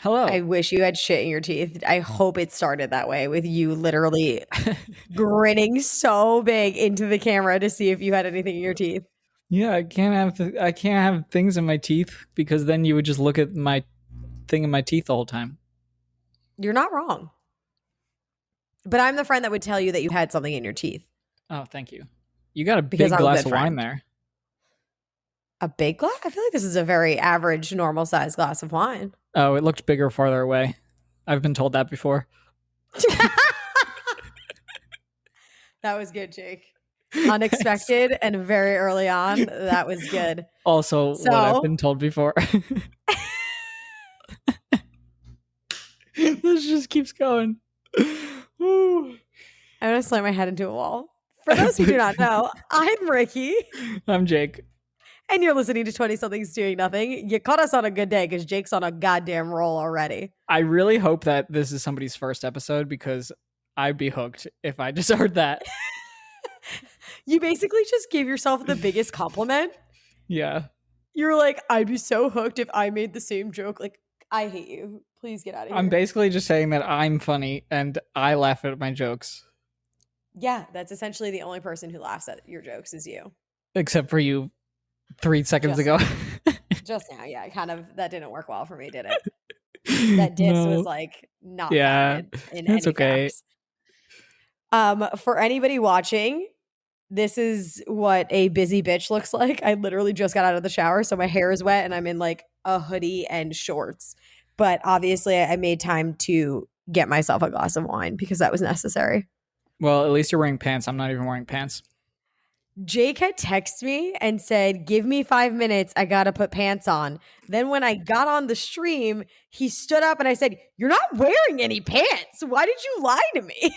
I Hello. wish you had shit in your teeth. I hope it started that way with you literally grinning so big into the camera to see if you had anything in your teeth. Yeah, I can't have things in my teeth because then you would just look at my thing in my teeth the whole time. You're not wrong. But I'm the friend that would tell you that you had something in your teeth Oh, thank you. You got a because big I'm a glass good of wine friend. there. A big glass? I feel like this is a very average, normal size glass of wine. Oh, it looked bigger farther away. I've been told that before. That was good, Jake. Unexpected and very early on. That was good. Also, what I've So been told before. This just keeps going. Woo. I'm going to slam my head into a wall. For those who do not know, I'm Ricki. I'm Jake. And you're listening to 20 Somethings Doing Nothing. You caught us on a good day because Jake's on a goddamn roll already. I really hope that this is somebody's first episode because I'd be hooked if I just heard that. You basically just gave yourself the biggest compliment. Yeah. You're like, I'd be so hooked if I made the same joke. Like, I hate you. Please get out of here. I'm basically just saying that I'm funny and I laugh at my jokes. Yeah, that's essentially the only person who laughs at your jokes is you. Except for you 3 seconds Just ago. Just now, yeah. That didn't work well for me, did it? That diss was like not founded in that's any okay. facts. For anybody watching, this is what a busy bitch looks like. I literally just got out of the shower, so my hair is wet and I'm in like a hoodie and shorts. But obviously I made time to get myself a glass of wine because that was necessary. Well, at least you're wearing pants. I'm not even wearing pants. Jake had texted me and said, give me 5 minutes. I got to put pants on. Then when I got on the stream, he stood up and I said, you're not wearing any pants. Why did you lie to me?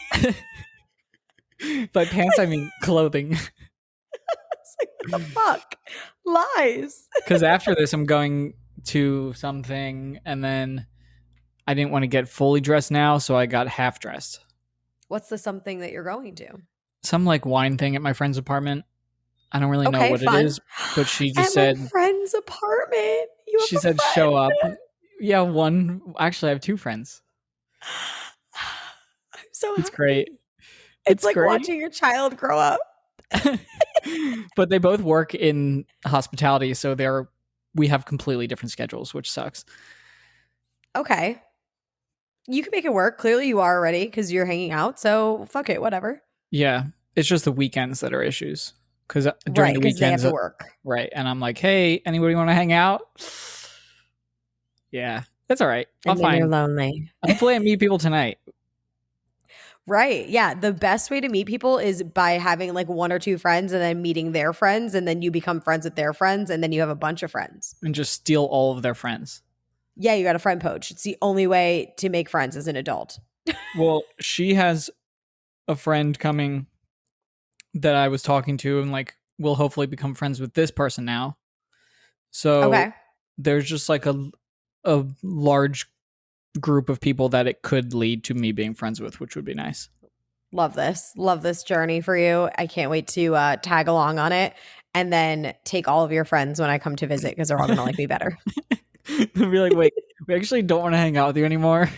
By pants, I mean clothing. It's like, what the fuck? Lies. Because after this, I'm going to something and then I didn't want to get fully dressed now, so I got half dressed. What's the something that you're going to? Some like wine thing at my friend's apartment. I don't really know what fun. it is, but she just at said, my friend's apartment. She said, show up. Yeah, one. Actually, I have 2 friends. I'm so happy. It's great. It's like great. watching your child grow up. But they both work in hospitality, so we have completely different schedules, which sucks. Okay. You can make it work. Clearly you are already because you're hanging out. So fuck it, whatever. Yeah. It's just the weekends that are issues. Because during the weekends, they have to work. Right. And I'm like, hey, anybody want to hang out? Yeah. That's all right. And then you're lonely. Hopefully I meet people tonight. Right. Yeah. The best way to meet people is by having like 1 or 2 friends and then meeting their friends. And then you become friends with their friends. And then you have a bunch of friends. And just steal all of their friends. Yeah. You got a friend poach. It's the only way to make friends as an adult. Well, she has a friend coming that I was talking to and like will hopefully become friends with this person now. So there's just like a large group of people that it could lead to me being friends with, which would be nice. Love this journey for you. I can't wait to tag along on it and then take all of your friends when I come to visit because they're all gonna like me better. They'll be like, wait, we actually don't want to hang out with you anymore.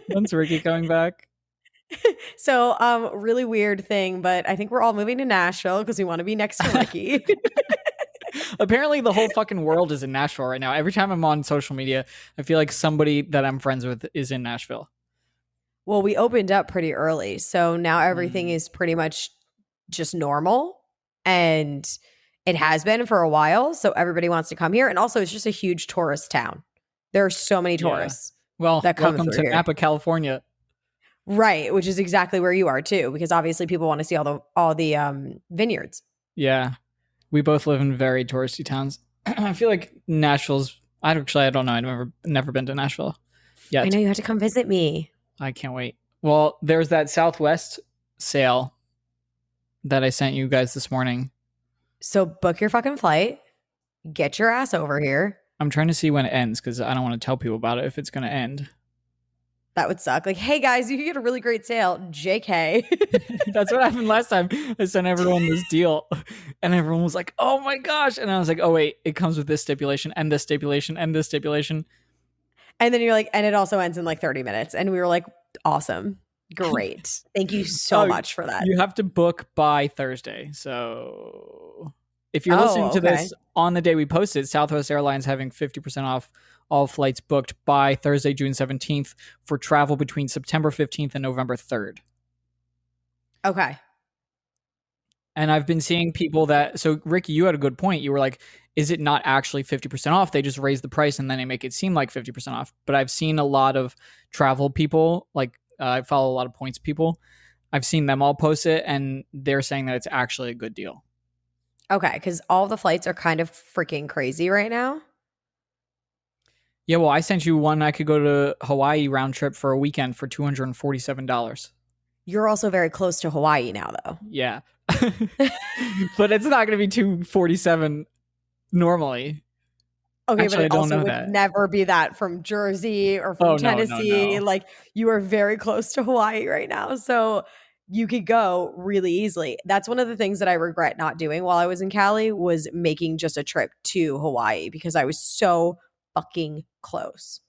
When's Ricki coming back? So really weird thing, but I think we're all moving to Nashville because we want to be next to Ricki. Apparently the whole fucking world is in Nashville right now. Every time I'm on social media, I feel like somebody that I'm friends with is in Nashville. Well, we opened up pretty early, so now everything is pretty much just normal, and it has been for a while, so everybody wants to come here. And also it's just a huge tourist town. There are so many tourists. Well, that come welcome to here. Napa, California. Right, which is exactly where you are too, because obviously people want to see all the vineyards. Yeah, we both live in very touristy towns. I feel like Nashville's. I don't know. I've never been to Nashville yet. I know you have to come visit me. I can't wait. Well, there's that Southwest sale that I sent you guys this morning. So book your fucking flight. Get your ass over here. I'm trying to see when it ends because I don't want to tell people about it if it's going to end. That would suck. Like, hey guys, you can get a really great sale. JK. That's what happened last time. I sent everyone this deal and everyone was like, oh my gosh. And I was like, oh wait, it comes with this stipulation and this stipulation and this stipulation. And then you're like, and it also ends in like 30 minutes. And we were like, awesome. Great. Thank you so Oh, much for that. you have to book by Thursday. So if you're listening Oh, to okay. this on the day we posted, Southwest Airlines having 50% off all flights booked by Thursday, June 17th for travel between September 15th and November 3rd. Okay. And I've been seeing people that, so Ricki, you had a good point. You were like, is it not actually 50% off? They just raise the price and then they make it seem like 50% off. But I've seen a lot of travel people, like I follow a lot of points people. I've seen them all post it and they're saying that it's actually a good deal. Okay. Because all the flights are kind of freaking crazy right now. Yeah, well, I sent you one. I could go to Hawaii round trip for a weekend for $247. You're also very close to Hawaii now, though. Yeah. But it's not going to be 247 normally. Okay, but Actually, I it don't also know would that. never be that from Jersey or from Oh, no, no, Tennessee. no. Like you are very close to Hawaii right now. So you could go really easily. That's one of the things that I regret not doing while I was in Cali was making just a trip to Hawaii because I was so fucking close.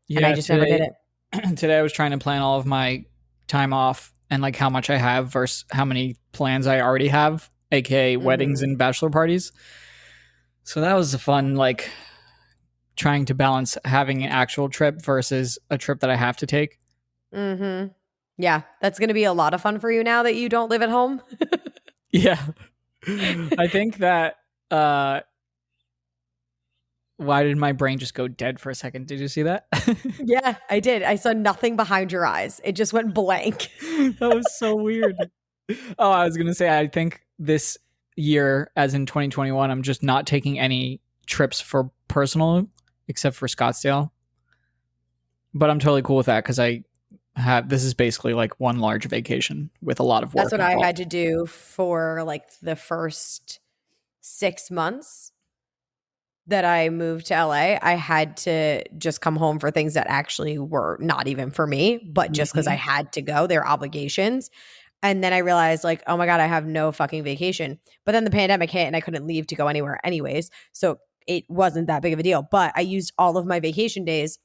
And I Yeah, just never did it. today I was trying to plan all of my time off and like how much I have versus how many plans I already have, aka weddings Mhm. and bachelor parties. So that was a fun like trying to balance having an actual trip versus a trip that I have to take. Mhm. Yeah, that's going to be a lot of fun for you now that you don't live at home. Yeah. I think that why did my brain just go dead for a second? Did you see that? Yeah, I did. I saw nothing behind your eyes. It just went blank. That was so weird. Oh, I was going to say I think this year as in 2021 I'm just not taking any trips for personal except for Scottsdale. But I'm totally cool with that cuz I have this is basically like one large vacation with a lot of That's work what I involved. had to do for like the first 6 months that I moved to LA. I had to just come home for things that actually were not even for me, but just because I Mhm. had to go, they're obligations. And then I realized, like, oh my God, I have no fucking vacation. But then the pandemic hit and I couldn't leave to go anywhere, anyways. So it wasn't that big of a deal. But I used all of my vacation days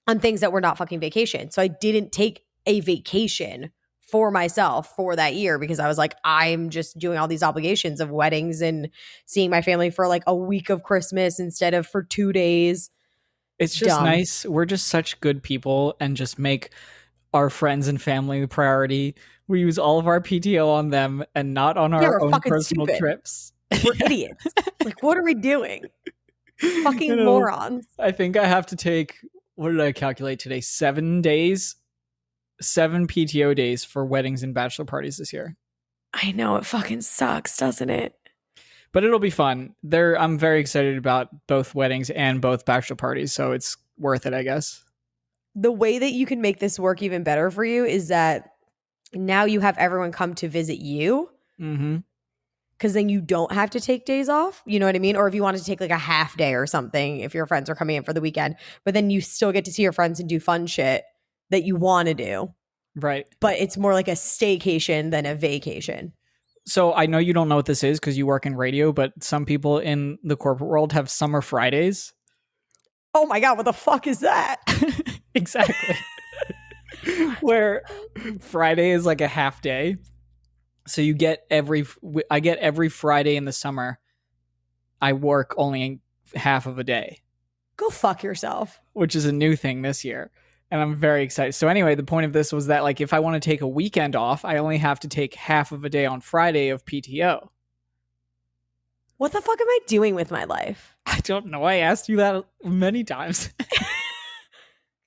on things that were not fucking vacation. So I didn't take a vacation for myself for that year because I was like, I'm just doing all these obligations of weddings and seeing my family for like a week of Christmas instead of for 2 days. It's just Dumb. nice. We're just such good people and just make our friends and family the priority. We use all of our PTO on them and not on Yeah, our we're own fucking personal stupid. trips. We're Yeah. idiots. Like, what are we doing? You Fucking know, morons. I think I have to take what did I calculate today? 7 days, 7 PTO days for weddings and bachelor parties this year. I know it fucking sucks, doesn't it? But it'll be fun. I'm very excited about both weddings and both bachelor parties, so it's worth it, I guess. The way that you can make this work even better for you is that now you have everyone come to visit you Mm-hmm. because then you don't have to take days off. You know what I mean? Or if you wanted to take like a half day or something, if your friends are coming in for the weekend, but then you still get to see your friends and do fun shit that you want to do. Right. But it's more like a staycation than a vacation. So I know you don't know what this is because you work in radio, but some people in the corporate world have summer Fridays. Oh my God, what the fuck is that? Exactly. Where Friday is like a half day. So I get every Friday in the summer. I work only half of a day, Go fuck yourself. which is a new thing this year. And I'm very excited. So anyway, the point of this was that like if I want to take a weekend off, I only have to take half of a day on Friday of PTO. What the fuck am I doing with my life? I don't know. I asked you that many times.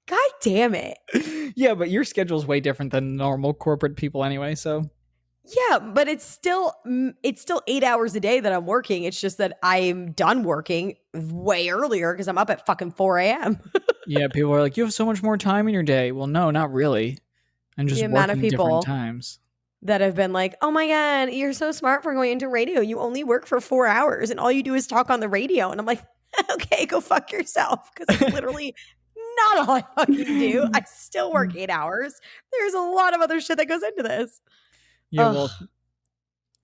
God damn it. Yeah, but your schedule is way different than normal corporate people anyway, so Yeah, but it's still 8 hours a day that I'm working. It's just that I'm done working way earlier because I'm up at fucking 4 a.m. yeah, people are like, you have so much more time in your day. Well, no, not really. I'm The just amount of working different people times. that have been like, oh my God, you're so smart for going into radio. You only work for 4 hours and all you do is talk on the radio. And I'm like, okay, go fuck yourself. Because it's literally not all I fucking do. I still work 8 hours. There's a lot of other shit that goes into this. Yeah, Ugh. well,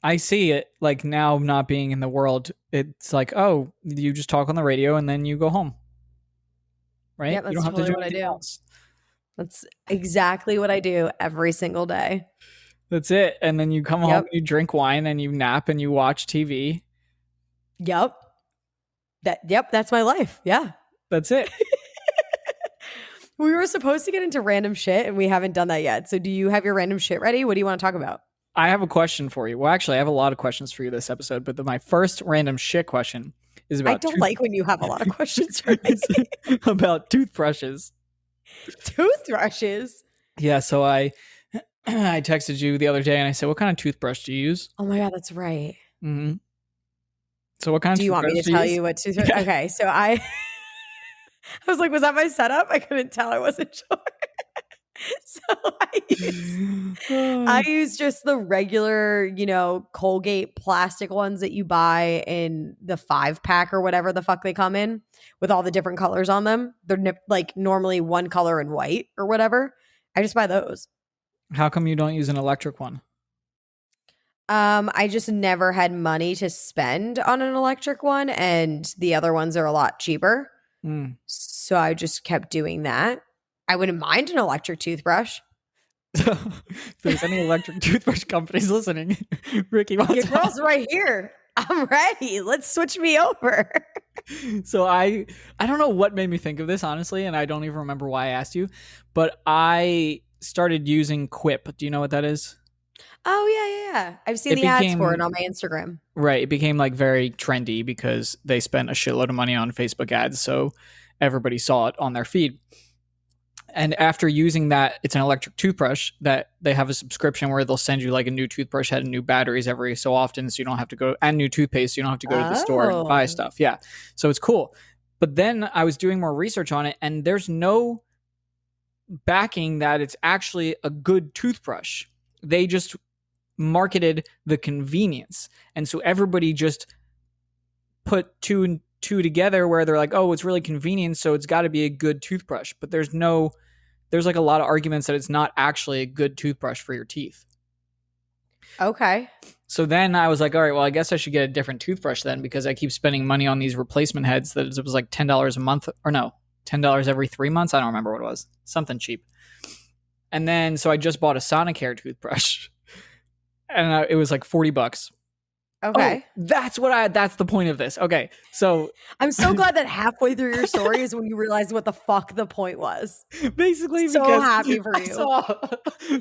I see it like now not being in the world. It's like, oh, you just talk on the radio and then you go home. right? Yep, You that's don't have to totally do what I anything do. else. That's exactly what I do every single day. That's it. And then you come home, Yep. you drink wine, and you nap and you watch TV. Yep. That's my life. Yeah. That's it. We were supposed to get into random shit and we haven't done that yet. So do you have your random shit ready? What do you want to talk about? I have a question for you. Well, actually, I have a lot of questions for you this episode, but my first random shit question is I about don't like when you have a lot of questions for me. it's about toothbrushes. Toothbrushes. Yeah, so I I texted you the other day and I said, "What kind of toothbrush do you use?" Oh my God, that's right. Mm-hmm. So, what kind of Do you want me toothbrush to do you tell use? you what toothbrush? Yeah. Okay, so I was like, was that my setup? I couldn't tell. I wasn't sure. So I use just the regular, Colgate plastic ones that you buy in the 5-pack or whatever the fuck they come in with all the different colors on them. They're like normally one color in white or whatever. I just buy those. How come you don't use an electric one? I just never had money to spend on an electric one, and the other ones are a lot cheaper. Mm. So I just kept doing that. I wouldn't mind an electric toothbrush. So, if there's any electric toothbrush companies listening, Ricki Your wants girl's right here. I'm ready. Let's switch me over. So I don't know what made me think of this honestly, and I don't even remember why I asked you, but I started using Quip. Do you know what that is? Oh, yeah. I've seen It the ads for became it on my Instagram. right. It became like very trendy because they spent a shitload of money on Facebook ads, so everybody saw it on their feed. And after using that, it's an electric toothbrush that they have a subscription where they'll send you like a new toothbrush head and new batteries every so often, so you don't have to go and new toothpaste, so you don't have to go to the store and buy Oh, stuff. Yeah, so it's cool. But then I was doing more research on it, and there's no backing that it's actually a good toothbrush. They just marketed the convenience, and so everybody just put two and two together where they're like, oh, it's really convenient, so it's got to be a good toothbrush. But there's like a lot of arguments that it's not actually a good toothbrush for your teeth. okay. So then I was like, all right, well, I guess I should get a different toothbrush then because I keep spending money on these replacement heads that it was like $10 a month or no, $10 every 3 months. I don't remember what it was. Something cheap. And then so I just bought a Sonicare toothbrush and it was like $40. Oh, Okay. that's the point of this. Okay. So I'm so glad that halfway through your story is when you realized what the fuck the point was. basically So because happy for I you. saw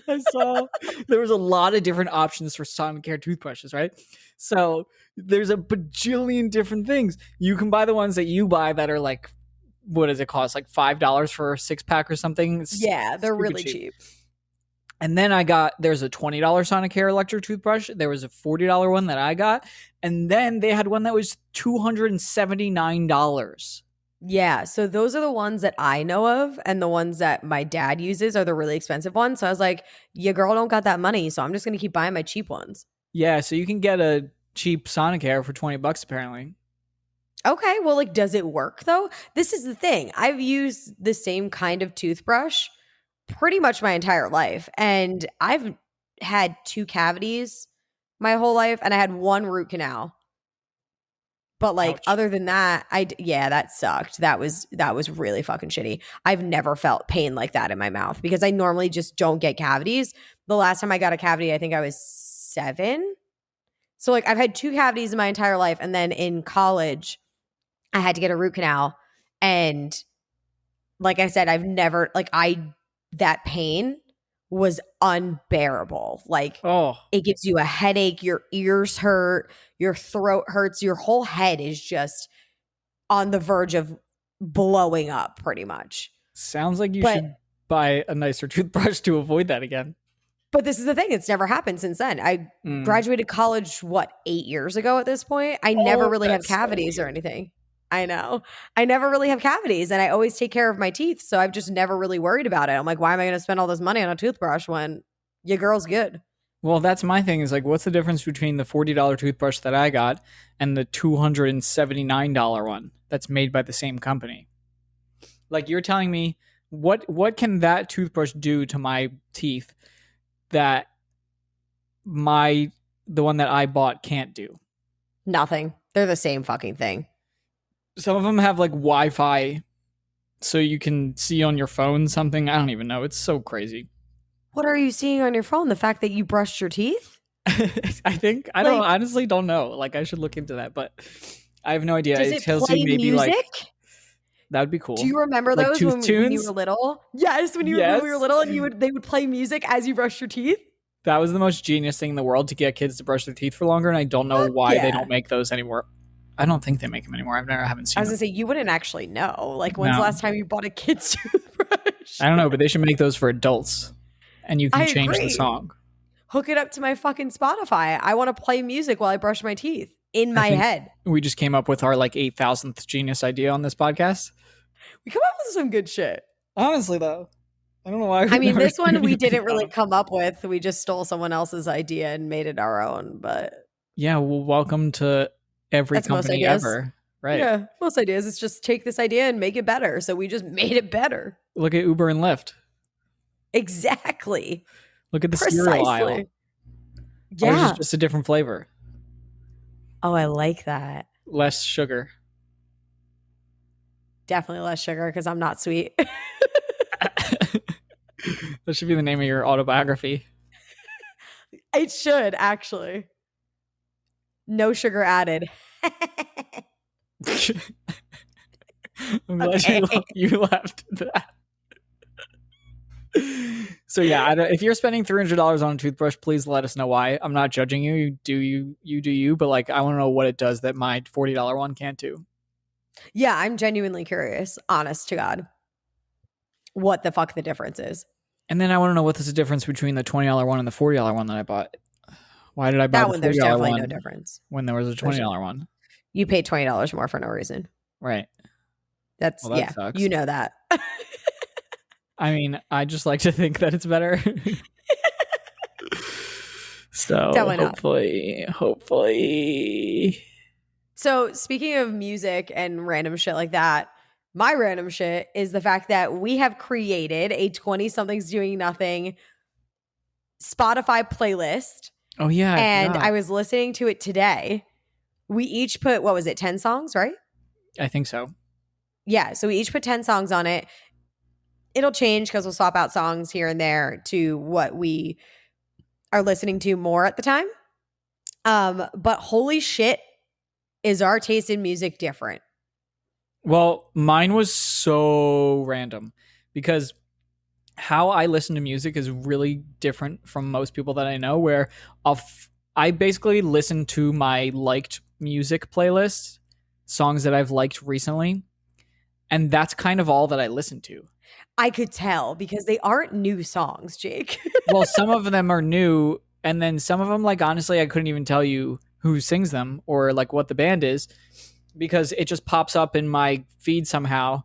I saw there was a lot of different options for Sonicare toothbrushes, right? So there's a bajillion different things. You can buy the ones that you buy that are like, what does it cost? Like $5 for a 6-pack or something? It's Yeah, they're stupid really cheap. cheap. And then there's a $20 Sonicare electric toothbrush. There was a $40 one that I got. And then they had one that was $279. Yeah, so those are the ones that I know of, and the ones that my dad uses are the really expensive ones. So I was like, your girl don't got that money, so I'm just gonna keep buying my cheap ones. Yeah, so you can get a cheap Sonicare for $20 apparently. Okay, well, like, does it work though? This is the thing. I've used the same kind of toothbrush pretty much my entire life, and I've had 2 cavities my whole life, and I had 1 root canal. But, like, Ouch. other than that, yeah, that sucked. That was really fucking shitty. I've never felt pain like that in my mouth because I normally just don't get cavities. The last time I got a cavity, I think I was 7. So, like, I've had 2 cavities in my entire life, and then in college, I had to get a root canal, and like I said, I've never like that pain was unbearable. Like, Oh, it gives you a headache, your ears hurt, your throat hurts, your whole head is just on the verge of blowing up pretty much. sounds like you But should buy a nicer toothbrush to avoid that again. but this is the thing, it's never happened since then. I Mm. graduated college 8 years ago at this point. I never Oh, really have that's so cavities or weird. anything. I know. I never really have cavities and I always take care of my teeth, so I've just never really worried about it. I'm like, why am I going to spend all this money on a toothbrush when your girl's good? Well, that's my thing is like, what's the difference between the $40 toothbrush that I got and the $279 one that's made by the same company? Like, you're telling me what can that toothbrush do to my teeth that the one that I bought can't do? Nothing. They're the same fucking thing. Some of them have like Wi-Fi so you can see on your phone something. I don't even know. It's so crazy. What are you seeing on your phone? The fact that you brushed your teeth? I don't Like, honestly don't know. Like I should look into that, but I have no idea. does It it tells you play maybe like music? that would be Do cool. you remember Like those tooth when you were tunes? little? Yes, when we were Yes. little and they would play music as you brushed your teeth? That was the most genius thing in the world to get kids to brush their teeth for longer, and I don't know Fuck why they yeah. don't make those anymore. I don't think they make them anymore. I haven't I seen was them. gonna say you wouldn't actually know. Like, when's the No, last time you bought a kid's toothbrush? I don't know, but they should make those for adults, and you I can change the agree. song. Hook it up to my fucking Spotify. I want to play music while I brush my teeth in I my think head. we just came up with our like 8,000th genius idea on this podcast. We come up with some good shit. Honestly, though, I don't know why I we've mean, never this one given we it didn't really out. come up with. We just stole someone else's idea and made it our own, but Yeah, well, welcome to every that's most company ideas. ever. Right. Yeah, most ideas. It's just take this idea and make it better. So we just made it better. Look at Uber and Lyft. Exactly. Look at the cereal aisle. Precisely. Ours is Yeah. just a different flavor, Oh, I like that. less sugar. Definitely less sugar because I'm not sweet. That should be the name of your autobiography. It should actually. No sugar added. I'm glad Okay. you left that. So yeah, if you're spending $300 on a toothbrush, please let us know why. I'm not judging you. You do you, but like I want to know what it does that my $40 one can't do. Yeah, I'm genuinely curious, honest to God, what the fuck the difference is. And then I want to know what is the difference between the $20 one and the $40 one that I bought. Why did I buy That the one, there's $40 definitely no one difference. when there was a $20 one? You paid $20 more for no reason. Right. That's, Well, that yeah, sucks. you know that. I mean, I just like to think that it's better. So Definitely not. hopefully. So speaking of music and random shit like that, my random shit is the fact that we have created a 20-somethings doing nothing Spotify playlist. Oh yeah, And I was listening to it today. We each put, what was it, 10 songs, right? I think so. Yeah, so we each put 10 songs on it. It'll change because we'll swap out songs here and there to what we are listening to more at the time. But holy shit, is our taste in music different? Well, mine was so random because how I listen to music is really different from most people that I know, where I basically listen to my liked music playlist, songs that I've liked recently, and that's kind of all that I listen to. I could tell because they aren't new songs, Jake. Well, some of them are new, and then some of them, like, honestly, I couldn't even tell you who sings them or like what the band is because it just pops up in my feed somehow.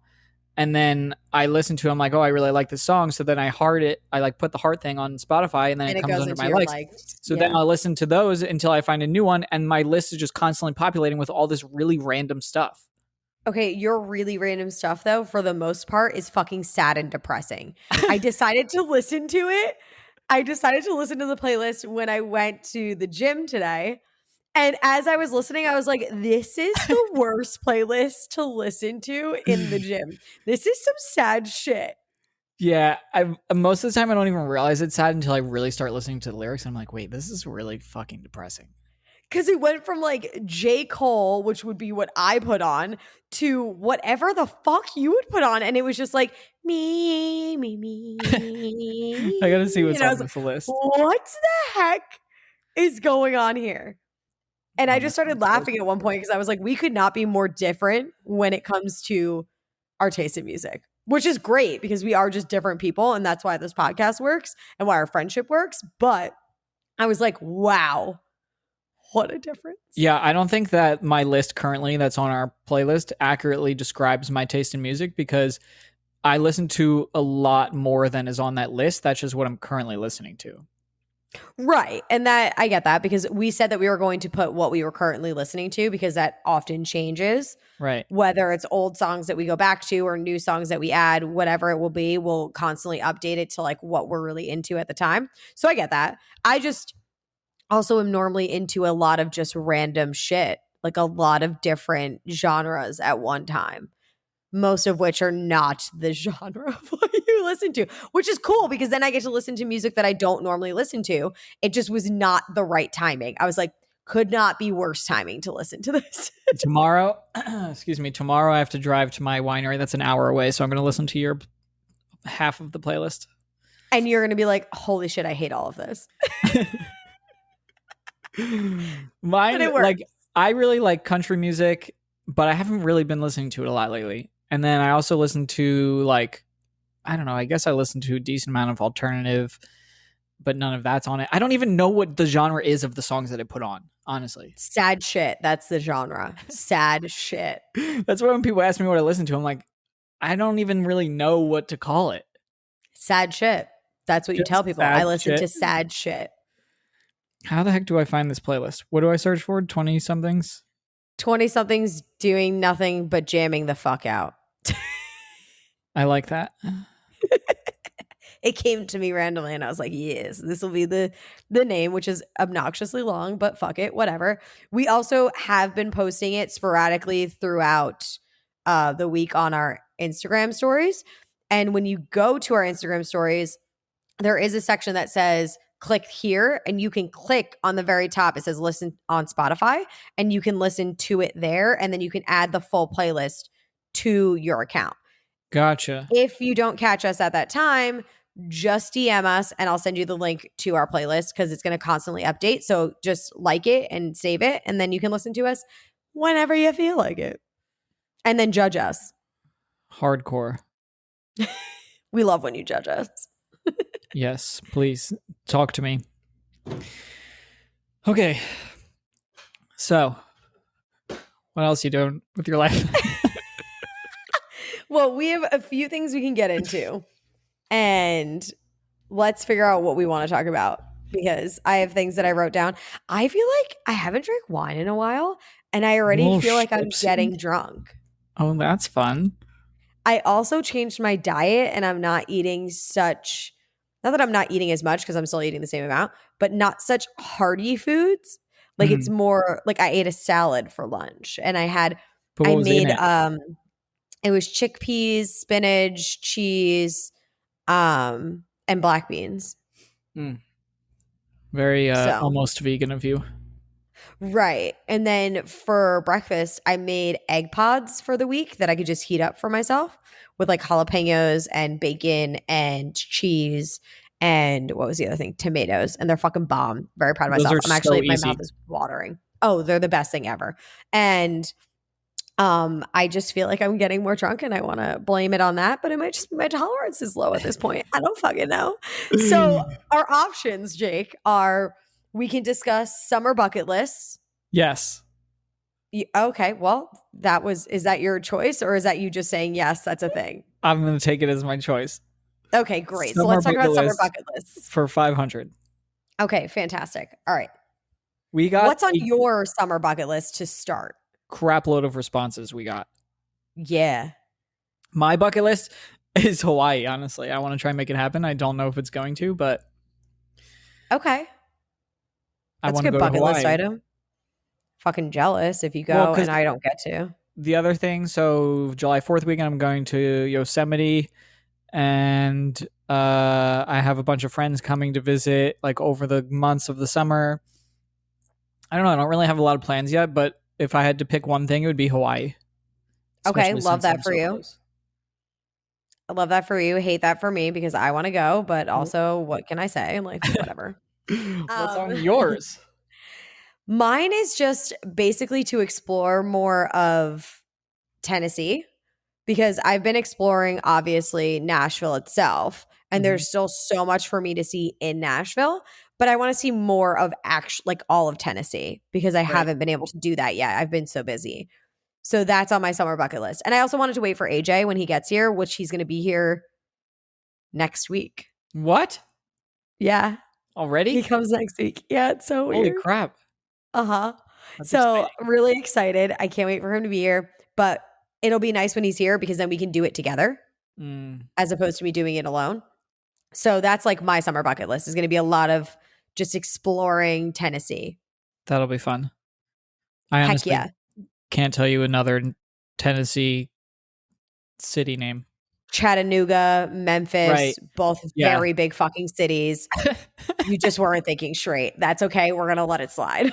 And then I listen to it, I'm like, oh, I really like this song. So then I heart it. I like put the heart thing on Spotify and then And it it comes goes under into my your likes. liked. So Yeah. then I'll listen to those until I find a new one. And my list is just constantly populating with all this really random stuff. Okay, your really random stuff, though, for the most part, is fucking sad and depressing. I decided to listen to it. I decided to listen to the playlist when I went to the gym today. And as I was listening, I was like, this is the worst playlist to listen to in the gym. This is some sad shit. Yeah, I most of the time I don't even realize it's sad until I really start listening to the lyrics. And I'm like, wait, this is really fucking depressing. Because it went from like J. Cole, which would be what I put on, to whatever the fuck you would put on. And it was just like, me. I gotta see what's And I on was this like, list. what the heck is going on here? And I just started Sounds so laughing at one point because I was like, we could not be more different when it comes to our taste in music, which is great because we are just different people. And that's why this podcast works and why our friendship works. But I was like, wow, what a difference. Yeah, I don't think that my list currently that's on our playlist accurately describes my taste in music because I listen to a lot more than is on that list. That's just what I'm currently listening to. Right. And that I get that because we said that we were going to put what we were currently listening to because that often changes. Right. Whether it's old songs that we go back to or new songs that we add, whatever it will be, we'll constantly update it to like what we're really into at the time. So I get that. I just also am normally into a lot of just random shit, like a lot of different genres at one time. most of which are not the genre of what you listen to, which is cool because then I get to listen to music that I don't normally listen to. It just was not the right timing. I was like, could not be worse timing to listen to this. Tomorrow, excuse me, tomorrow I have to drive to my winery. That's an hour away. So I'm going to listen to your half of the playlist. And you're going to be like, holy shit, I hate all of this. Mine, like, I really like country music, but I haven't really been listening to it a lot lately. And then I also listen to, like, I don't know, I guess I listen to a decent amount of alternative, but none of that's on it. I don't even know what the genre is of the songs that I put on, honestly. Sad shit. That's the genre. Sad shit. That's why when people ask me what I listen to, I'm like, I don't even really know what to call it. Sad shit. That's what you tell people. I listen to sad shit. How the heck do I find this playlist? What do I search for? 20-somethings? 20-somethings doing nothing but jamming the fuck out. I like that. It came to me randomly and I was like, yes, this will be the name, which is obnoxiously long, but fuck it, whatever. We also have been posting it sporadically throughout the week on our Instagram stories. And when you go to our Instagram stories, there is a section that says click here, and you can click on the very top. It says listen on Spotify, and you can listen to it there. And then you can add the full playlist to your account. Gotcha. If you don't catch us at that time, just DM us and I'll send you the link to our playlist because it's going to constantly update. So just like it and save it, and then you can listen to us whenever you feel like it. And then judge us. Hardcore. We love when you judge us. Yes, please talk to me. Okay. So, what else are you doing with your life? Well, we have a few things we can get into, and let's figure out what we want to talk about because I have things that I wrote down. I feel like I haven't drank wine in a while, and I already feel like I'm getting drunk. Oh, that's fun. I also changed my diet, and I'm not eating not that I'm not eating as much because I'm still eating the same amount, but not such hearty foods. Like it's more like I ate a salad for lunch, and I made it was chickpeas, spinach, cheese, and black beans. Very almost vegan of you. Right. And then for breakfast, I made egg pods for the week that I could just heat up for myself with like jalapenos and bacon and cheese and what was the other thing? Tomatoes. And they're fucking bomb. Very proud of myself. I'm actually, my mouth is watering. Oh, they're the best thing ever. And I just feel like I'm getting more drunk and I want to blame it on that, but it might just be my tolerance is low at this point. I don't fucking know. So our options, Jake, are we can discuss summer bucket lists. Yes. Okay. Well, is that your choice or is that you just saying, yes, that's a thing? I'm going to take it as my choice. Okay, great. So let's talk about summer bucket lists. For 500. Okay, fantastic. All right. What's on your summer bucket list to start? Crap load of responses we got. Yeah. My bucket list is Hawaii, honestly. I want to try and make it happen. I don't know if it's going to, but okay. That's a good bucket list item. Fucking jealous if you go and I don't get to. The other thing, so July 4th weekend, I'm going to Yosemite, and I have a bunch of friends coming to visit like over the months of the summer. I don't know. I don't really have a lot of plans yet, but if I had to pick one thing, it would be Hawaii. Okay, love that for you. I love that for you. Hate that for me because I want to go, but also, what can I say? Like, whatever. What's on yours? Mine is just basically to explore more of Tennessee because I've been exploring, obviously, Nashville itself, and there's still so much for me to see in Nashville. But I want to see more of like all of Tennessee because I haven't been able to do that yet. I've been so busy. So that's on my summer bucket list. And I also wanted to wait for AJ when he gets here, which he's going to be here next week. What? Yeah. Already? He comes next week. Yeah, it's so weird. Holy crap. Uh-huh. So really excited. I can't wait for him to be here. But it'll be nice when he's here because then we can do it together as opposed to me doing it alone. So that's like my summer bucket list is going to be a lot of just exploring Tennessee. That'll be fun. I honestly can't tell you another Tennessee city name. Chattanooga, Memphis, Right. both Yeah. very big fucking cities. You just weren't thinking straight. That's okay. We're gonna let it slide.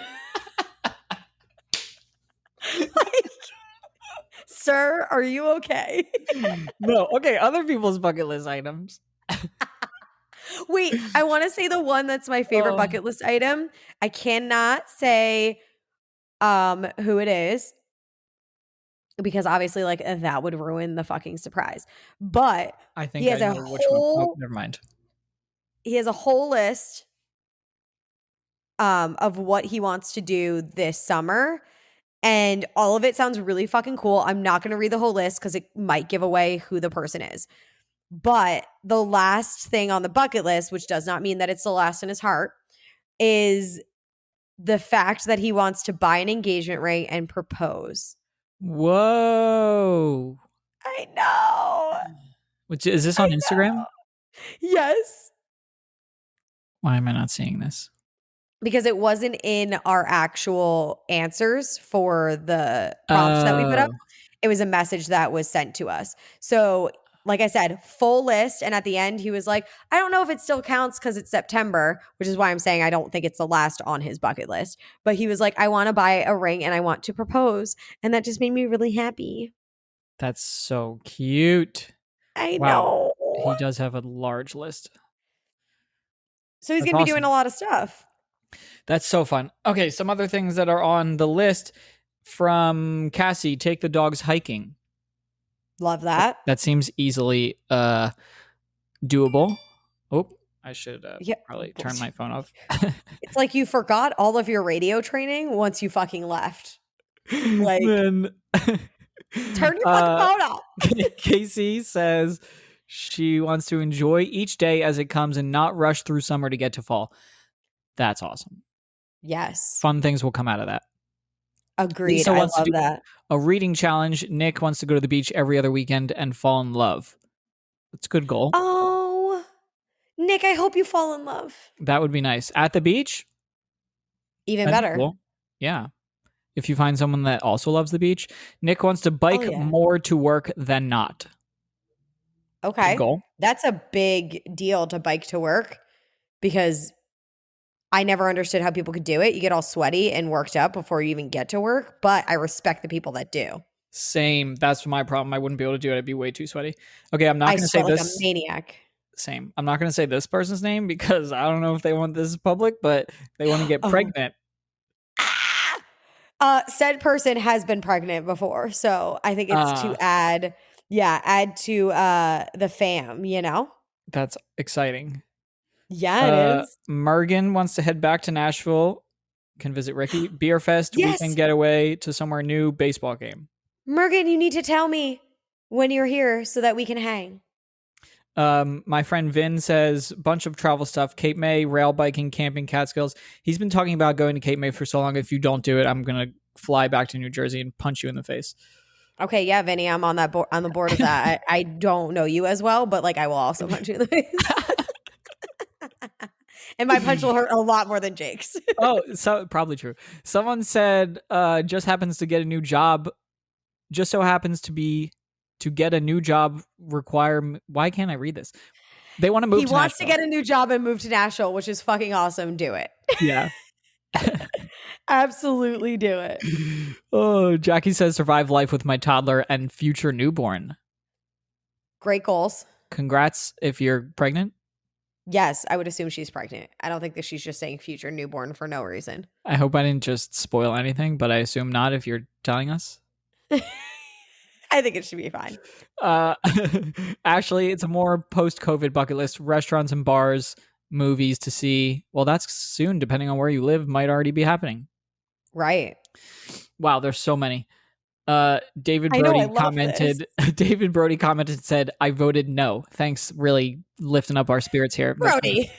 Like, sir, are you okay? No. Okay. Other people's bucket list items. Wait, I want to say the one that's my favorite Oh. bucket list item. I cannot say who it is because obviously like that would ruin the fucking surprise. But I he think I has a know which one. Oh, whole never mind. list of what he wants to do this summer. And all of it sounds really fucking cool. I'm not going to read the whole list because it might give away who the person is. But the last thing on the bucket list, which does not mean that it's the last in his heart, is the fact that he wants to buy an engagement ring and propose. Whoa. I know. Which is this I on Instagram? know. Yes. Why am I not seeing this? Because it wasn't in our actual answers for the prompts that we put up. Oh, It was a message that was sent to us. So, like I said, full list. And at the end, he was like, I don't know if it still counts because it's September, which is why I'm saying I don't think it's the last on his bucket list. But he was like, I want to buy a ring and I want to propose. And that just made me really happy. that's so cute. I Wow. know. He does have a large list. So he's That's going to be doing awesome. a lot of stuff. That's so fun. Okay, some other things that are on the list from Cassie, take the dogs hiking. Love that. That seems easily doable. Oh, I should Yeah. probably turn my phone off. It's like you forgot all of your radio training once you fucking left. Like, Then turn your fucking phone off. Casey says she wants to enjoy each day as it comes and not rush through summer to get to fall. That's awesome. Yes. Fun things will come out of that. Agreed. Lisa I wants to love do that. a reading challenge. Nick wants to go to the beach every other weekend and fall in love. That's a good goal. Oh, Nick, I hope you fall in love. That would be nice. At the beach? Even That'd be better. cool. Yeah. If you find someone that also loves the beach. Nick wants to Oh, bike yeah. more to work than not. Good Okay. goal. That's a big deal to bike to work because I never understood how people could do it. You get all sweaty and worked up before you even get to work, but I respect the people that do. Same. That's my problem. I wouldn't be able to do it. I'd be way too sweaty. Okay, I'm not I going to say sweat like a this. maniac. Same. I'm not going to say this person's name because I don't know if they want this public, but they want to get Oh. pregnant. Said person has been pregnant before, so I think it's to add to the fam, you know? That's exciting. Yeah, it is. Mergen wants to head back to Nashville, can visit Ricki. Beer Fest, Yes. weekend getaway to somewhere new, baseball game. Morgan, you need to tell me when you're here so that we can hang. My friend Vin says bunch of travel stuff: Cape May, rail biking, camping, Catskills. He's been talking about going to Cape May for so long. If you don't do it, I'm gonna fly back to New Jersey and punch you in the face. Okay, yeah, Vinny, I'm on that on the board of that. I don't know you as well, but like I will also punch you in the face. And my punch will hurt a lot more than Jake's. Oh, so probably true. Someone said just happens to get a new job. Just so happens to get a new job require. Why can't I read this? They want to move. He to wants Nashville. to get a new job and move to Nashville, which is fucking awesome. Do it. Yeah. Absolutely do it. Oh, Jackie says survive life with my toddler and future newborn. Great goals. Congrats if you're pregnant. Yes, I would assume she's pregnant. I don't think that she's just saying future newborn for no reason. I hope I didn't just spoil anything, but I assume not if you're telling us. I think it should be fine. Actually, it's a more post-COVID bucket list. Restaurants and bars, movies to see. Well, that's soon, depending on where you live, might already be happening. Right. Wow, there's so many. David I know, Brody I love commented. David Brody commented, said, "I voted no." Thanks, really lifting up our spirits here, Brody.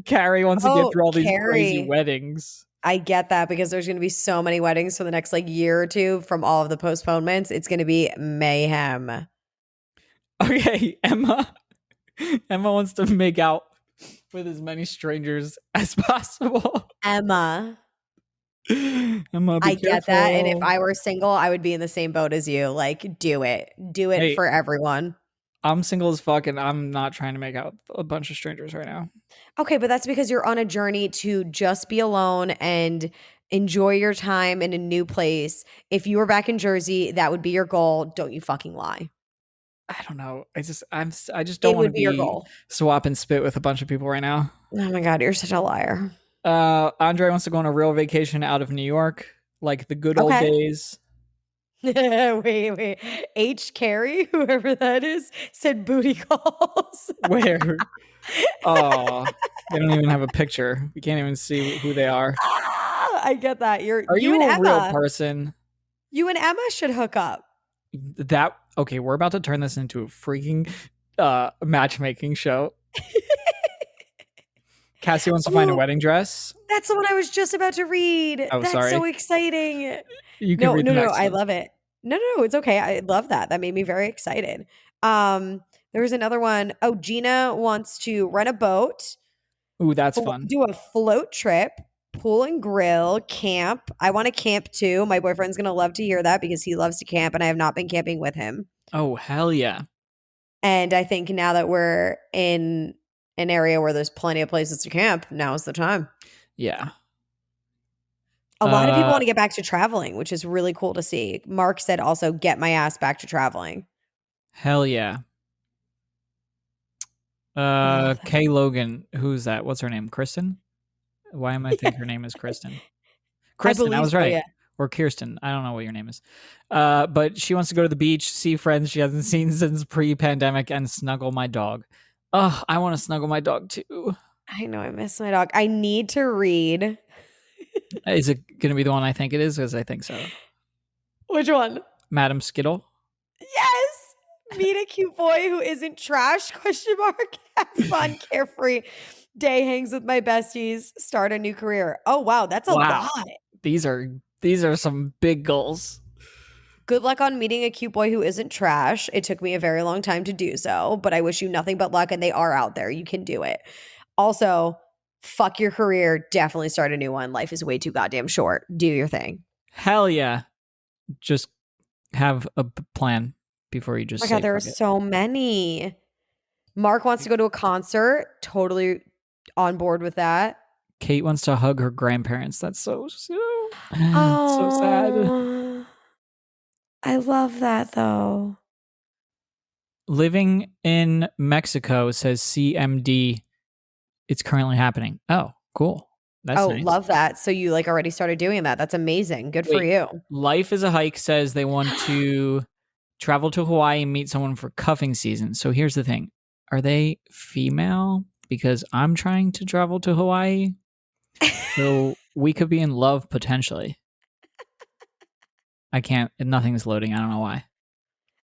Carrie wants to get through all these crazy Carrie. weddings. I get that because there's going to be so many weddings for the next like year or two from all of the postponements. It's going to be mayhem. Okay, Emma wants to make out with as many strangers as possible. Emma. Emma, be I get that, and if careful. I were single, I would be in the same boat as you, like, do it. Do it Hey, for everyone. I'm single as fuck, and I'm not trying to make out with a bunch of strangers right now. Okay, but that's because you're on a journey to just be alone and enjoy your time in a new place. If you were back in Jersey, that would be your goal. Don't you fucking lie. I don't know. I just don't It want to would be your be goal. swap and spit with a bunch of people right now. Oh my god, you're such a liar. Andre wants to go on a real vacation out of New York, like the good old Okay. days. Wait. H. Carey, whoever that is, said booty calls. Where? Oh, they don't even have a picture. We can't even see who they are. I get that. Are you a real person? You and Emma should hook up. That okay? We're about to turn this into a freaking matchmaking show. Cassie wants to find a Oh, wedding dress. that's the one I was just about to read. Oh, That's so sorry. exciting. You can No, read no, the no, next I one. love it. No, it's okay. I love that. That made me very excited. There was another one. Oh, Gina wants to rent a boat, Ooh, that's fun. do a float trip, pool and grill, camp. I want to camp too. My boyfriend's gonna love to hear that because he loves to camp, and I have not been camping with him. Oh, hell yeah. And I think now that we're in an area where there's plenty of places to camp, now is the time. Yeah. A lot of people want to get back to traveling, which is really cool to see. Mark said also, get my ass back to traveling. Hell yeah. I love that. Kay Logan, who's that? What's her name? Kristen? Why am I Yeah, think her name is Kristen? I Kristen, I believe was so. right. Yeah. Or Kirsten. I don't know what your name is. But she wants to go to the beach, see friends she hasn't seen since pre-pandemic, and snuggle my dog. Oh, I want to snuggle my dog too. I know. I miss my dog. I need to read. Is it going to be the one I think it is? Because I think so. Which one? Madam Skittle. Yes. Meet a cute boy who isn't trash? Question mark. Have fun, carefree. Day hangs with my besties. Start a new career. Oh wow, that's a Wow. lot. These are some big goals. Good luck on meeting a cute boy who isn't trash. It took me a very long time to do so, but I wish you nothing but luck, and they are out there. You can do it. Also, fuck your career. Definitely start a new one. Life is way too goddamn short. Do your thing. Hell yeah. Just have a plan before you Oh just my God, say there are fuck it. so many. Mark wants to go to a concert. Totally on board with that. Kate wants to hug her grandparents. That's so so sad. Oh, I love that though. Living in Mexico says CMD. It's currently happening. Oh, cool. That's Oh, nice. love that. So you like already started doing that. That's amazing. Good for Wait, you. Life is a Hike says they want to travel to Hawaii and meet someone for cuffing season. So here's the thing. Are they female? Because I'm trying to travel to Hawaii. So we could be in love potentially. I can't. Nothing's loading. I don't know why.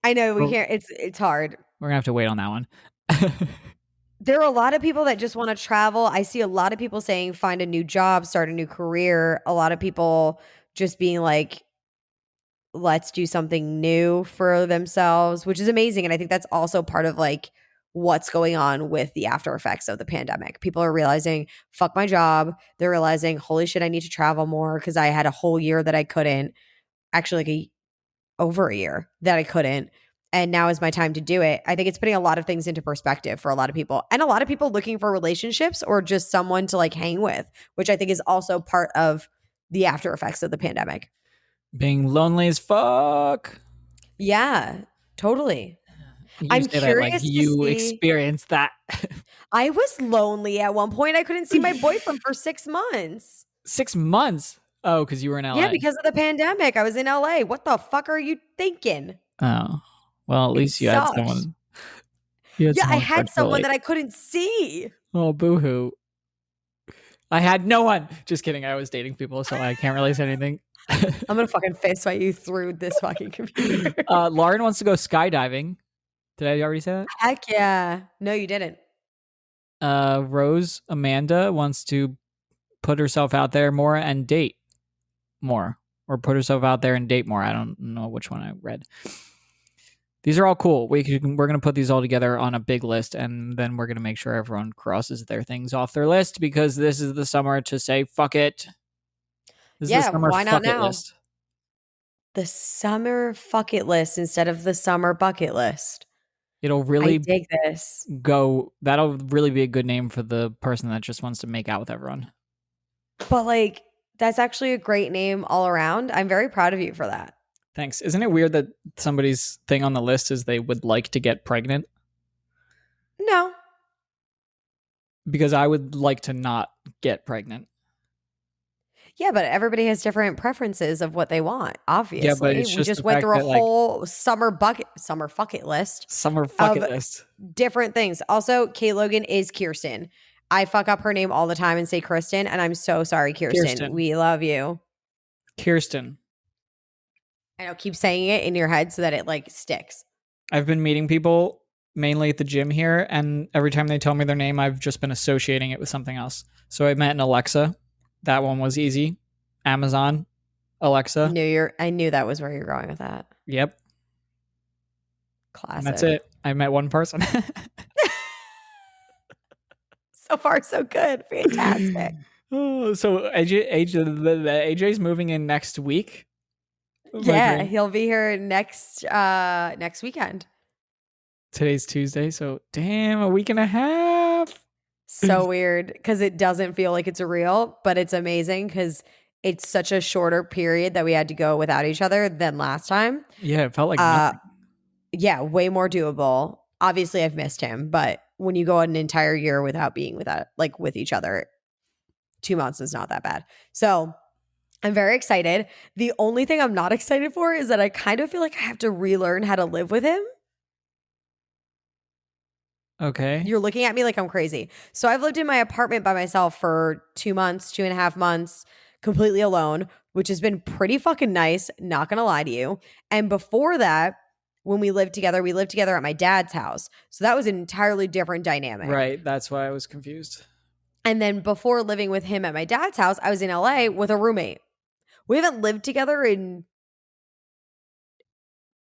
I know we We're, can't. It's hard. we're gonna have to wait on that one. There are a lot of people that just want to travel. I see a lot of people saying find a new job, start a new career. A lot of people just being like, let's do something new for themselves, which is amazing. And I think that's also part of like what's going on with the after effects of the pandemic. People are realizing, fuck my job. They're realizing, holy shit, I need to travel more because I had a whole year that I couldn't. Actually, like over a year that I couldn't. And now is my time to do it. I think it's putting a lot of things into perspective for a lot of people, and a lot of people looking for relationships or just someone to like hang with, which I think is also part of the after effects of the pandemic. Being lonely as fuck. Yeah, totally. You I'm say that like curious to you see. experienced that. I was lonely at one point. I couldn't see my boyfriend for 6 months. 6 months. Oh, because you were in Yeah, LA. because of the pandemic. I was in LA. What the fuck are you thinking? Oh, well, at It least you had sucked. someone. You had Yeah, I someone to had someone articulate. that I couldn't see. Oh, boohoo. I had no one. Just kidding. I was dating people, so I can't really say anything. I'm gonna fucking fist fight you through this fucking computer. Lauren wants to go skydiving. Did I already say that? Heck yeah. No, you didn't. Rose Amanda wants to put herself out there more and date more, or put herself out there and date more. I don't know which one I read. These are all cool. We're going to put these all together on a big list, and then we're going to make sure everyone crosses their things off their list because this is the summer to say fuck it. This is the Yeah, summer why not fuck it now? list. The summer fuck it list instead of the summer bucket list. It'll I really dig this. that'll really be a good name for the person that just wants to make out with everyone. But like, that's actually a great name all around. I'm very proud of you for that. Thanks. Isn't it weird that somebody's thing on the list is they would like to get pregnant? No. Because I would like to not get pregnant. Yeah, but everybody has different preferences of what they want, Yeah, but obviously. it's We just just the went fact through a that like whole summer bucket list summer fuck of it list. different things. Also, Kate Logan is Kirsten. I fuck up her name all the time and say Kristen, and I'm so sorry, Kirsten. Kirsten. We love you. Kirsten. I know, keep saying it in your head so that it like sticks. I've been meeting people mainly at the gym here, and every time they tell me their name, I've just been associating it with something else. So I met an Alexa. That one was easy. Amazon, Alexa. I knew that was where you're going with that. Yep. And that's Classic. it. I met one person. So far, so good. Fantastic. Oh, so AJ's moving in next week. Yeah, he'll be here next weekend. Today's Tuesday, so damn, a week and a half. So weird because it doesn't feel like it's real, but it's amazing because it's such a shorter period that we had to go without each other than last time. Yeah, it felt like Uh, nothing. yeah, way more doable. Obviously, I've missed him, but when you go an entire year without being with each other, 2 months is not that bad. So I'm very excited. The only thing I'm not excited for is that I kind of feel like I have to relearn how to live with him. Okay. You're looking at me like I'm crazy. So I've lived in my apartment by myself for 2 months, 2.5 months, completely alone, which has been pretty fucking nice, not gonna lie to you. And before that, when we lived together at my dad's house. So that was an entirely different dynamic. Right, that's why I was confused. And then before living with him at my dad's house, I was in LA with a roommate. We haven't lived together in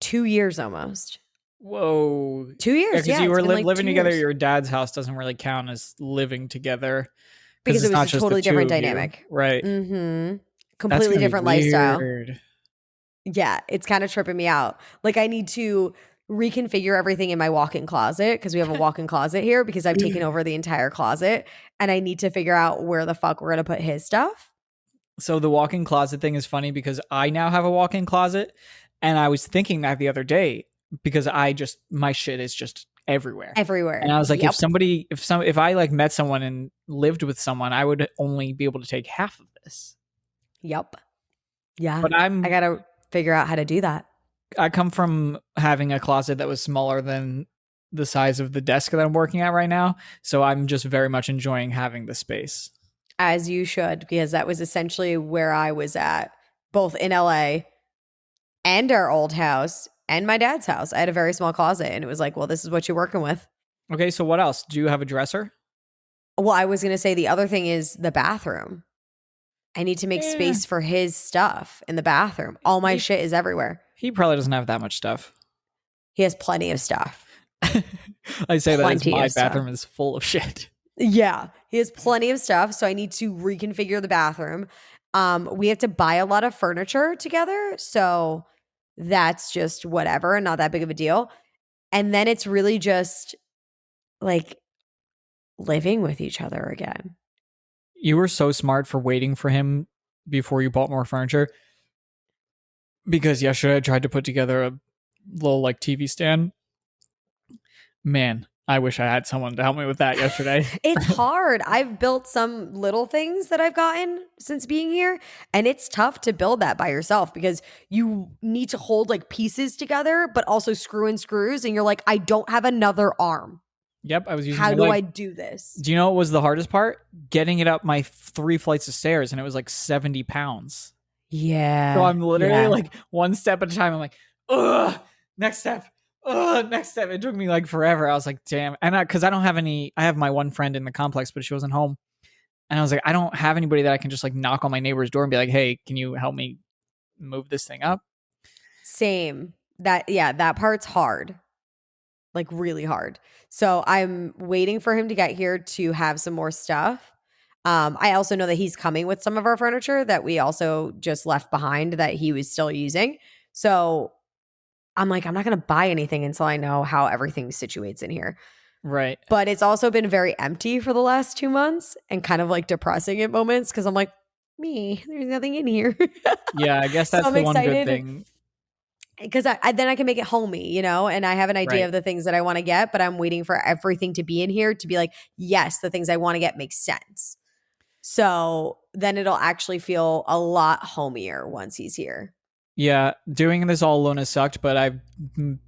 2 years almost. Whoa. 2 years, Because yeah. you It's were been like living 2 together. years. Your dad's house doesn't really count as living together because Because it it's was not a just the totally two different of you. dynamic. Right. Mm-hmm. That's Completely gonna be different lifestyle. weird. Yeah, it's kind of tripping me out. Like I need to reconfigure everything in my walk-in closet because we have a walk-in closet here because I've taken over the entire closet and I need to figure out where the fuck we're going to put his stuff. So the walk-in closet thing is funny because I now have a walk-in closet, and I was thinking that the other day because my shit is just everywhere. And Everywhere. I was like, Yep. if I like met someone and lived with someone, I would only be able to take half of this. Yep. Yeah. But I got to figure out how to do that. I come from having a closet that was smaller than the size of the desk that I'm working at right now, so I'm just very much enjoying having the space. As you should, because that was essentially where I was at, both in LA and our old house and my dad's house. I had a very small closet and it was like, well, this is what you're working with. Okay, so what else? Do you have a dresser? Well, I was going to say the other thing is the bathroom. I need to make Yeah. space for his stuff in the bathroom. All my shit is everywhere. He probably doesn't have that much stuff. He has plenty of stuff. I say that as Plenty my of stuff. bathroom is full of shit. Yeah, he has plenty of stuff. So I need to reconfigure the bathroom. We have to buy a lot of furniture together. So that's just whatever, not that big of a deal. And then it's really just like living with each other again. You were so smart for waiting for him before you bought more furniture. Because yesterday I tried to put together a little like TV stand. Man, I wish I had someone to help me with that yesterday. It's hard. I've built some little things that I've gotten since being here, and it's tough to build that by yourself because you need to hold like pieces together, but also screw in screws, and you're like, I don't have another arm. Yep, I was using How my do leg. I do this? Do you know what was the hardest part? Getting it up my 3 flights of stairs, and it was like 70 pounds. Yeah. So I'm literally like one step at a time. I'm like, ugh, next step. Ugh, next step. It took me like forever. I was like, damn. And because I don't have I have my one friend in the complex, but she wasn't home. And I was like, I don't have anybody that I can just like knock on my neighbor's door and be like, hey, can you help me move this thing up? Same. That part's hard. Like really hard. So I'm waiting for him to get here to have some more stuff. I also know that he's coming with some of our furniture that we also just left behind that he was still using. So I'm like, I'm not going to buy anything until I know how everything situates in here. Right. But it's also been very empty for the last 2 months and kind of like depressing at moments because I'm like, there's nothing in here. Yeah, I guess So that's I'm the one good excited thing. because then I can make it homey, you know, and I have an idea Right. of the things that I want to get, but I'm waiting for everything to be in here to be like, yes, the things I want to get make sense. So then it'll actually feel a lot homier once he's here. Yeah, doing this all alone has sucked, but I've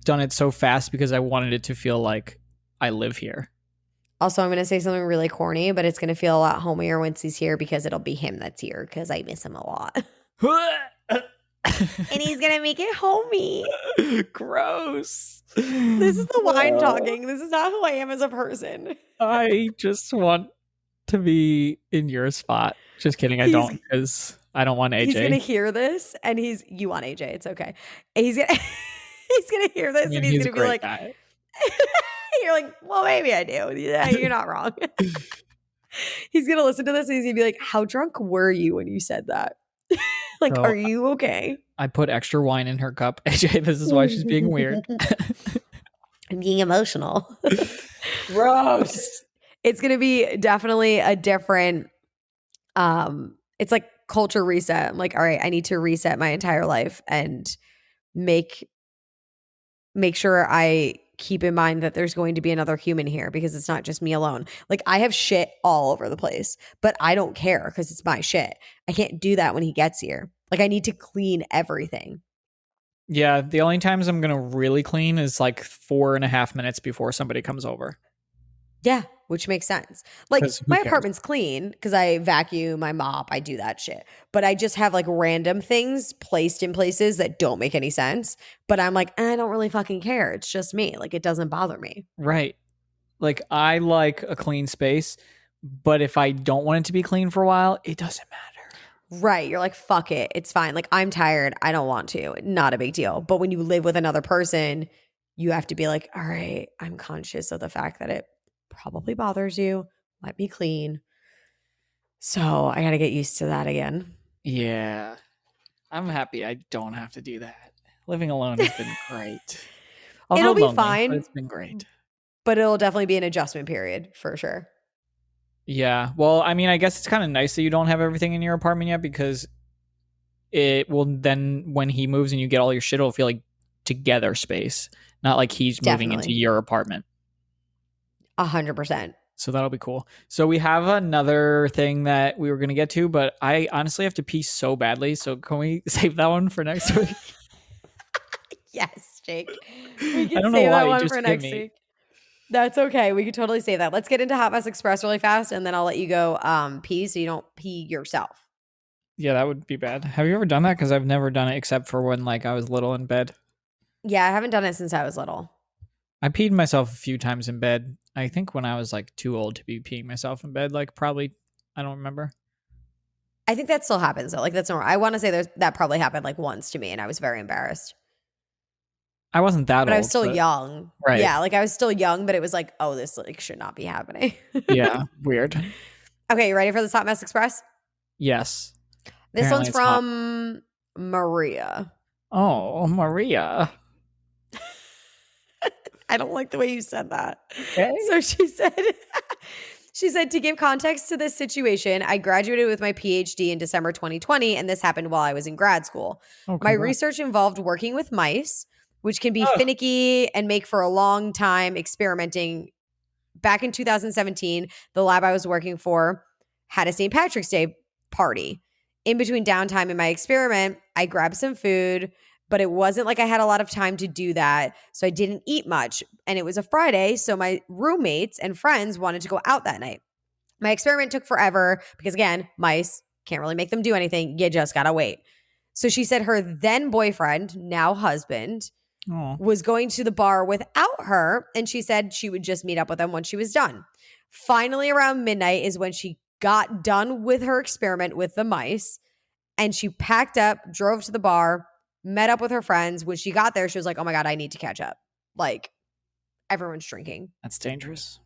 done it so fast because I wanted it to feel like I live here. Also, I'm going to say something really corny, but it's going to feel a lot homier once he's here because it'll be him that's here because I miss him a lot. And he's going to make it homey. Gross. This is the wine talking. This is not who I am as a person. I just want to be in your spot. Just kidding, I don't, because I don't want AJ. He's gonna hear this, and you want AJ? It's okay. He's gonna he's gonna hear this, and he's gonna be like, guy. "You're like, well, maybe I do. Yeah, you're not wrong." He's gonna listen to this, and he's gonna be like, "How drunk were you when you said that? Like, So are you okay?" I put extra wine in her cup. AJ, this is why she's being weird. I'm being emotional. Gross. It's gonna be definitely a different. It's like culture reset. I'm like, all right, I need to reset my entire life and make sure I keep in mind that there's going to be another human here because it's not just me alone. Like I have shit all over the place, but I don't care because it's my shit. I can't do that when he gets here. Like I need to clean everything. Yeah, the only times I'm gonna really clean is like 4.5 minutes before somebody comes over. Yeah, which makes sense. Like 'Cause who my cares? apartment's clean because I vacuum, I mop, I do that shit. But I just have like random things placed in places that don't make any sense. But I'm like, I don't really fucking care. It's just me. Like it doesn't bother me. Right. Like I like a clean space, but if I don't want it to be clean for a while, it doesn't matter. Right. You're like, fuck it. It's fine. Like I'm tired. I don't want to. Not a big deal. But when you live with another person, you have to be like, all right, I'm conscious of the fact that it probably bothers you. Let me clean. So I got to get used to that again. Yeah. I'm happy I don't have to do that. Living alone has been great. It'll be Lonely, fine, but it's been great. but it'll definitely be an adjustment period for sure. Yeah. Well, I mean, I guess it's kind of nice that you don't have everything in your apartment yet because it will then, when he moves and you get all your shit, it'll feel like together space, not like he's moving into your apartment. 100%. So that'll be cool. So we have another thing that we were going to get to, but I honestly have to pee so badly. So can we save that one for next week? Yes, Jake. We I can don't know save why that you one just for hit next me. week. That's okay. We could totally save that. Let's get into Hot Mess Express really fast, and then I'll let you go pee so you don't pee yourself. Yeah, that would be bad. Have you ever done that? Because I've never done it except for when like I was little in bed. Yeah, I haven't done it since I was little. I peed myself a few times in bed. I think when I was like too old to be peeing myself in bed, like probably, I don't remember. I think that still happens though. Like that's normal. I want to say that probably happened like once to me, and I was very embarrassed. I wasn't that But I was old, still but young. right. Yeah, like I was still young, but it was like, oh, this like should not be happening. Yeah, weird. Okay, you ready for this Hot Mess Express? Yes. This Apparently one's it's hot. from Maria. Oh, Maria. I don't like the way you said that. Okay. So she said, to give context to this situation, I graduated with my PhD in December 2020, and this happened while I was in grad school. Oh, My congrats. research involved working with mice, which can be Oh. finicky and make for a long time experimenting. Back in 2017, the lab I was working for had a St. Patrick's Day party. In between downtime in my experiment, I grabbed some food, but it wasn't like I had a lot of time to do that. So I didn't eat much. And it was a Friday. So my roommates and friends wanted to go out that night. My experiment took forever because, again, mice can't really make them do anything. You just got to wait. So she said her then boyfriend, now husband, was going to the bar without her. And she said she would just meet up with him when she was done. Finally, around midnight is when she got done with her experiment with the mice. And she packed up, drove to the bar, met up with her friends. When she got there, she was like, oh my God, I need to catch up. Like, everyone's drinking. That's dangerous.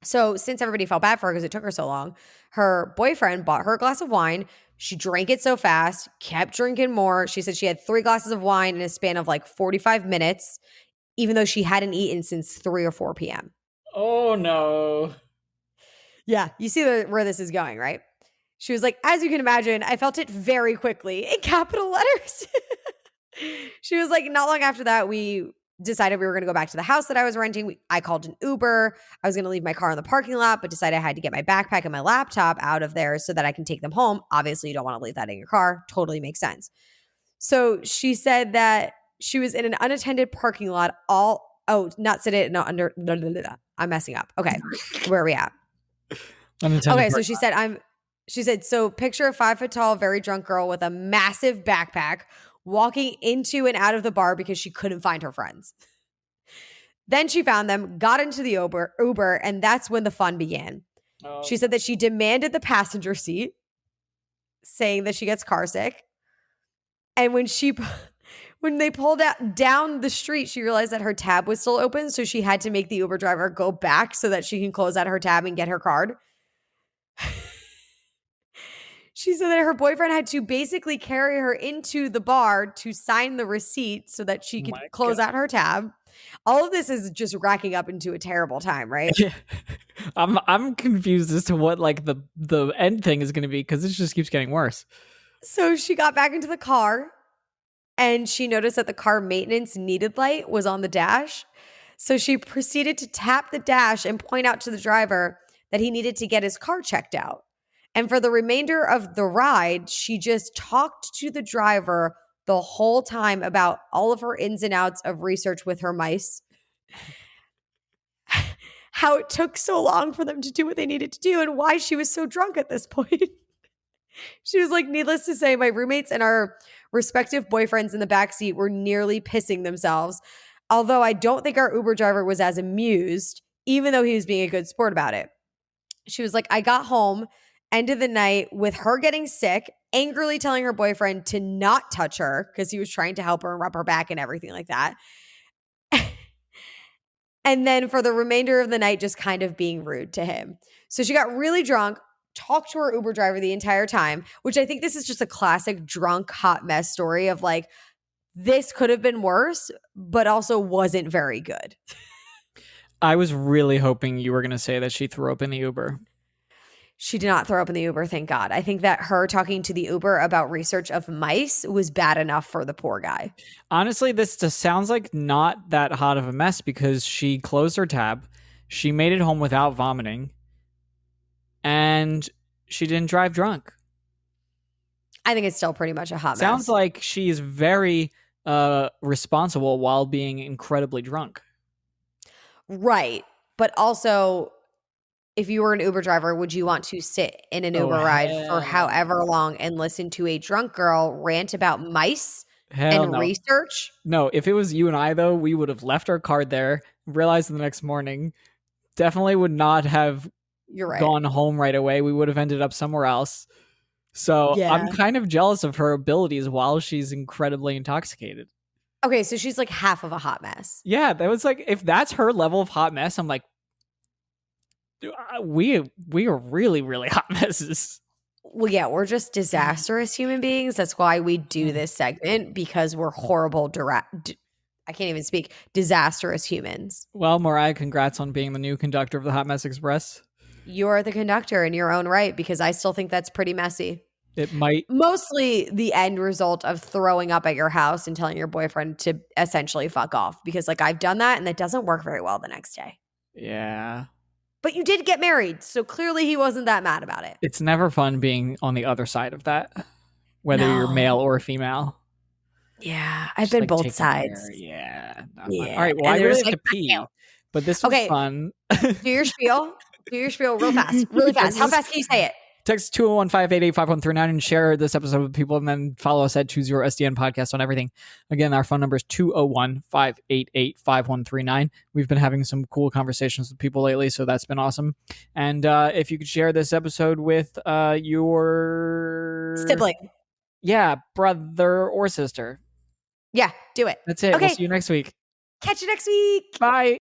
So since everybody felt bad for her because it took her so long, her boyfriend bought her a glass of wine. She drank it so fast, kept drinking more. She said she had 3 glasses of wine in a span of like 45 minutes, even though she hadn't eaten since 3 or 4 p.m. Oh no. Yeah, you see where this is going, right? She was like, as you can imagine, I felt it very quickly in capital letters. She was like, not long after that, we decided we were going to go back to the house that I was renting. I called an Uber. I was going to leave my car in the parking lot, but decided I had to get my backpack and my laptop out of there so that I can take them home. Obviously, you don't want to leave that in your car. Totally makes sense. So she said that she was in an unattended parking lot not sit it, no, under, blah, blah, blah, blah. I'm messing up. Okay. Where are we at? Unintended Okay, so she said, so picture a 5 foot tall, very drunk girl with a massive backpack walking into and out of the bar because she couldn't find her friends. Then she found them, got into the Uber, and that's when the fun began. She said that she demanded the passenger seat, saying that she gets car sick. And when they pulled down the street, she realized that her tab was still open, so she had to make the Uber driver go back so that she can close out her tab and get her card. She said that her boyfriend had to basically carry her into the bar to sign the receipt so that she could close out her tab. All of this is just racking up into a terrible time, right? Yeah. I'm confused as to what like the end thing is going to be because this just keeps getting worse. So she got back into the car and she noticed that the car maintenance needed light was on the dash. So she proceeded to tap the dash and point out to the driver that he needed to get his car checked out. And for the remainder of the ride, she just talked to the driver the whole time about all of her ins and outs of research with her mice. How it took so long for them to do what they needed to do and why she was so drunk at this point. She was like, needless to say, my roommates and our respective boyfriends in the backseat were nearly pissing themselves. Although I don't think our Uber driver was as amused, even though he was being a good sport about it. She was like, I got home, end of the night, with her getting sick, angrily telling her boyfriend to not touch her because he was trying to help her and rub her back and everything like that. And then for the remainder of the night, just kind of being rude to him. So she got really drunk, talked to her Uber driver the entire time, which I think this is just a classic drunk hot mess story of like, this could have been worse, but also wasn't very good. I was really hoping you were going to say that she threw up in the Uber. She did not throw up in the Uber, thank God. I think that her talking to the Uber about research of mice was bad enough for the poor guy. Honestly, this just sounds like not that hot of a mess because she closed her tab, she made it home without vomiting, and she didn't drive drunk. I think it's still pretty much a hot mess. Sounds like she is very responsible while being incredibly drunk. Right. But also, if you were an Uber driver, would you want to sit in an Uber ride for however long and listen to a drunk girl rant about mice and research? No, if it was you and I, though, we would have left our card there, realized the next morning, definitely would not have gone home right away. We would have ended up somewhere else. So I'm kind of jealous of her abilities while she's incredibly intoxicated. Okay, so she's like half of a hot mess. Yeah, that was like, if that's her level of hot mess, I'm like, we are really, really hot messes. Well, yeah, we're just disastrous human beings. That's why we do this segment, because we're horrible, I can't even speak, disastrous humans. Well, Mariah, congrats on being the new conductor of the Hot Mess Express. You're the conductor in your own right, because I still think that's pretty messy. It might. Mostly the end result of throwing up at your house and telling your boyfriend to essentially fuck off, because like I've done that and that doesn't work very well the next day. Yeah. But you did get married, so clearly he wasn't that mad about it. It's never fun being on the other side of that, whether you're male or female. Yeah, I've been both sides. Yeah. All right, well, I really have to pee, but this was fun. Do your spiel. Do your spiel real fast. Really fast. How fast can you say it? Text 201-588-5139 and share this episode with people, and then follow us at 20SDN Podcast on everything. Again, our phone number is 201-588-5139. We've been having some cool conversations with people lately, so that's been awesome. And if you could share this episode with your sibling. Yeah, brother or sister. Yeah, do it. That's it. Okay. We'll see you next week. Catch you next week. Bye.